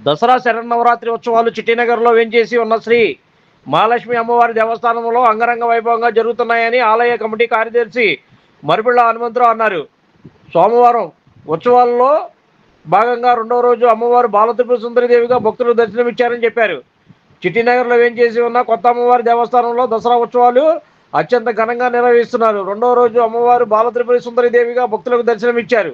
దసరా శరన్నవరాత్రి ఉత్సవాలు చిట్టినగర్లో వేంచేసి ఉన్న శ్రీ మహాలక్ష్మి అమ్మవారి దేవస్థానంలో అంగరంగ వైభవంగా జరుగుతున్నాయని ఆలయ కమిటీ కార్యదర్శి మరిపిళ్ళ హనుమంతరావు అన్నారు. సోమవారం ఉత్సవాల్లో భాగంగా రెండవ రోజు అమ్మవారు బాలత్రిపుర సుందరిదేవిగా భక్తులకు దర్శనమిచ్చారని చెప్పారు. చిట్టినగర్లో వేంచేసి ఉన్న కొత్త అమ్మవారి దేవస్థానంలో దసరా ఉత్సవాలు అత్యంత ఘనంగా నిర్వహిస్తున్నారు. రెండవ రోజు అమ్మవారు బాలత్రిపుర సుందరిదేవిగా భక్తులకు దర్శనమిచ్చారు.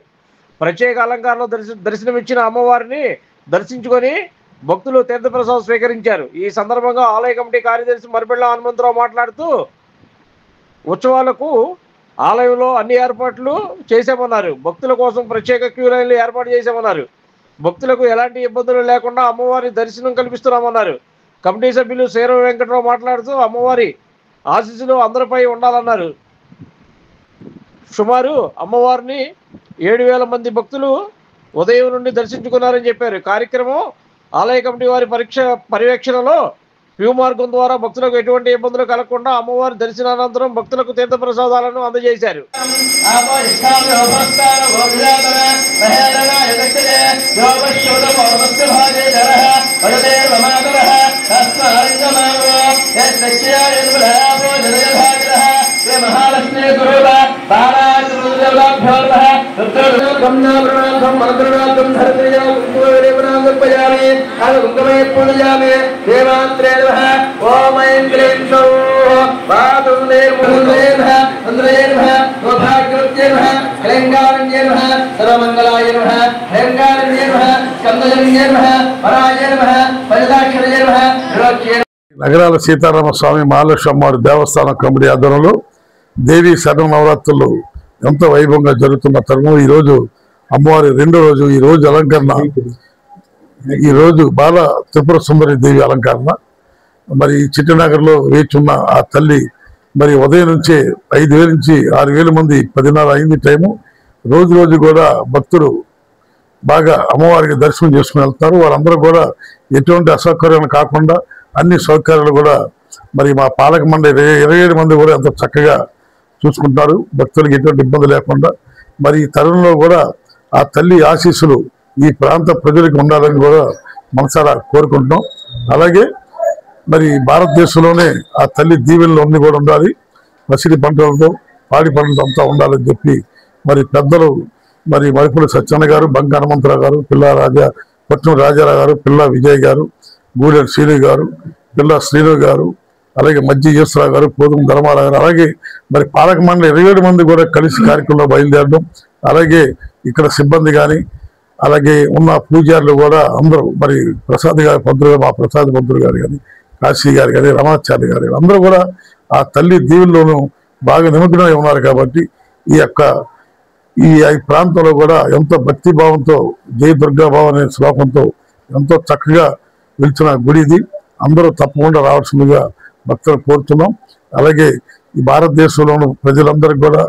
ప్రత్యేక అలంకారంలో దర్శనమిచ్చిన అమ్మవారిని దర్శించుకొని భక్తులు తీర్థప్రసాదం స్వీకరించారు. ఈ సందర్భంగా ఆలయ కమిటీ కార్యదర్శి మరిపిళ్ళ హనుమంతరావు మాట్లాడుతూ ఉత్సవాలకు ఆలయంలో అన్ని ఏర్పాట్లు చేశామన్నారు. భక్తుల కోసం ప్రత్యేక క్యూ లైన్లు ఏర్పాటు చేశామన్నారు. భక్తులకు ఎలాంటి ఇబ్బందులు లేకుండా అమ్మవారి దర్శనం కల్పిస్తున్నామన్నారు. కమిటీ సభ్యులు శీరం వెంకటరావు మాట్లాడుతూ అమ్మవారి ఆశీస్సులు అందరిపై ఉండాలన్నారు. సుమారు అమ్మవారిని 7,000 మంది భక్తులు ఉదయం నుండి దర్శించుకున్నారని చెప్పారు. కార్యక్రమం ఆలయ కమిటీ వారి పర్యవేక్షణలో క్యూ మార్గం ద్వారా భక్తులకు ఎటువంటి ఇబ్బందులు కలగకుండా అమ్మవారి దర్శనానంతరం భక్తులకు తీర్థప్రసాదాలను అందజేశారు. నగరాల సీతారామ స్వామి మహాలక్ష్మి అమ్మవారి దేవస్థానం కమిటీ ఆధ్వర్యంలో దేవి శరన్నవరాత్రులు ఎంతో వైభవంగా జరుగుతున్న తరుణం ఈరోజు అమ్మవారి రెండో రోజు. ఈ రోజు అలంకరణ, ఈరోజు బాల త్రిపుర సుందరి దేవి అలంకరణ. మరి చిట్టినగర్లో వేచున్న ఆ తల్లి మరి ఉదయం నుంచే 5,000 నుంచి 6,000 మంది 10:30 అయింది టైము. రోజు రోజు కూడా భక్తులు బాగా అమ్మవారికి దర్శనం చేసుకుని వెళ్తారు. వాళ్ళందరూ కూడా ఎటువంటి అసౌకర్యాలు కాకుండా అన్ని సౌకర్యాలు కూడా మరి మా పాలక మండలి 27 మంది కూడా ఎంతో చక్కగా చూసుకుంటారు. భక్తులకు ఎటువంటి ఇబ్బంది లేకుండా మరి ఈ తరుణంలో కూడా ఆ తల్లి ఆశీస్సులు ఈ ప్రాంత ప్రజలకు ఉండాలని కూడా మనసారా కోరుకుంటున్నాం. అలాగే మరి భారతదేశంలోనే ఆ తల్లి దీవెనలు అన్ని కూడా ఉండాలి. పసిడి పంటలతో పాడి పంటలతో అంతా ఉండాలని చెప్పి మరి పెద్దలు మరి మరిపుల సత్యన్న గారు, బంక హనుమంతరావు గారు, పిల్ల పట్నం రాజారావు గారు, పిల్ల విజయ్ గారు, గూడెం శ్రీను గారు, పిల్ల శ్రీను గారు, అలాగే మజ్జి ఈశ్వరరావు గారు, పోదుం ధర్మారావు గారు, అలాగే మరి పాలక మండలి 27 మంది కూడా కలిసి కార్యక్రమంలో బయలుదేరడం. అలాగే ఇక్కడ సిబ్బంది కానీ అలాగే ఉన్న పూజారులు కూడా అందరూ మరి ప్రసాద్ గారి పంతులు, మా ప్రసాద్ పంతులు గారు కానీ, కాశీ గారు కానీ, రమాచార్య గారు కానీ అందరూ కూడా ఆ తల్లి దీవుల్లోనూ బాగా నిమగ్నమై ఉన్నారు. కాబట్టి ఈ ప్రాంతంలో కూడా ఎంతో భక్తిభావంతో జయ దుర్గాభావం అనే శ్లోకంతో ఎంతో చక్కగా వెలిచిన గుడి ఇది. అందరూ తప్పకుండా రావాల్సిందిగా భక్తులు కోరుతున్నాం. అలాగే ఈ భారతదేశంలోని ప్రజలందరికీ కూడా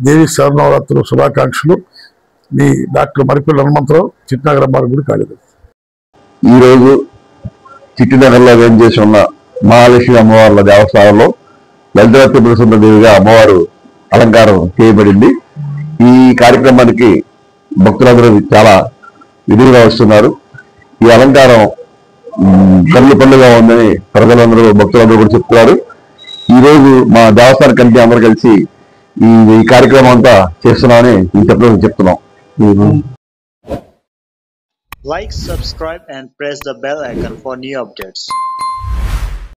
దేవి శరన్నవరాత్రులు శుభాకాంక్షలు. మీ డాక్టర్ మరిపిల్ల హనుమంతరావు, చిట్టినగర్ అమ్మవారి గుడి కార్యదర్శి. ఈరోజు చిట్టినగర్లో వేంచేసి ఉన్న మహాలక్ష్మి అమ్మవార్ల దేవస్థానంలో లలితా త్రిపుర సుందరిదేవిగా అమ్మవారు అలంకారం చేయబడింది. ఈ కార్యక్రమానికి భక్తులందరూ చాలా విధిగా వస్తున్నారు. ఈ అలంకారం కన్నుల పండుగ ఉందని ప్రజలందరూ భక్తులందరూ కూడా చెప్తున్నారు. ఈ రోజు మా దేవస్థాన కమిటీ అందరూ కలిసి ఈ కార్యక్రమం అంతా చేస్తున్నామని చెప్తున్నాం. Like, subscribe and press the bell icon for new updates.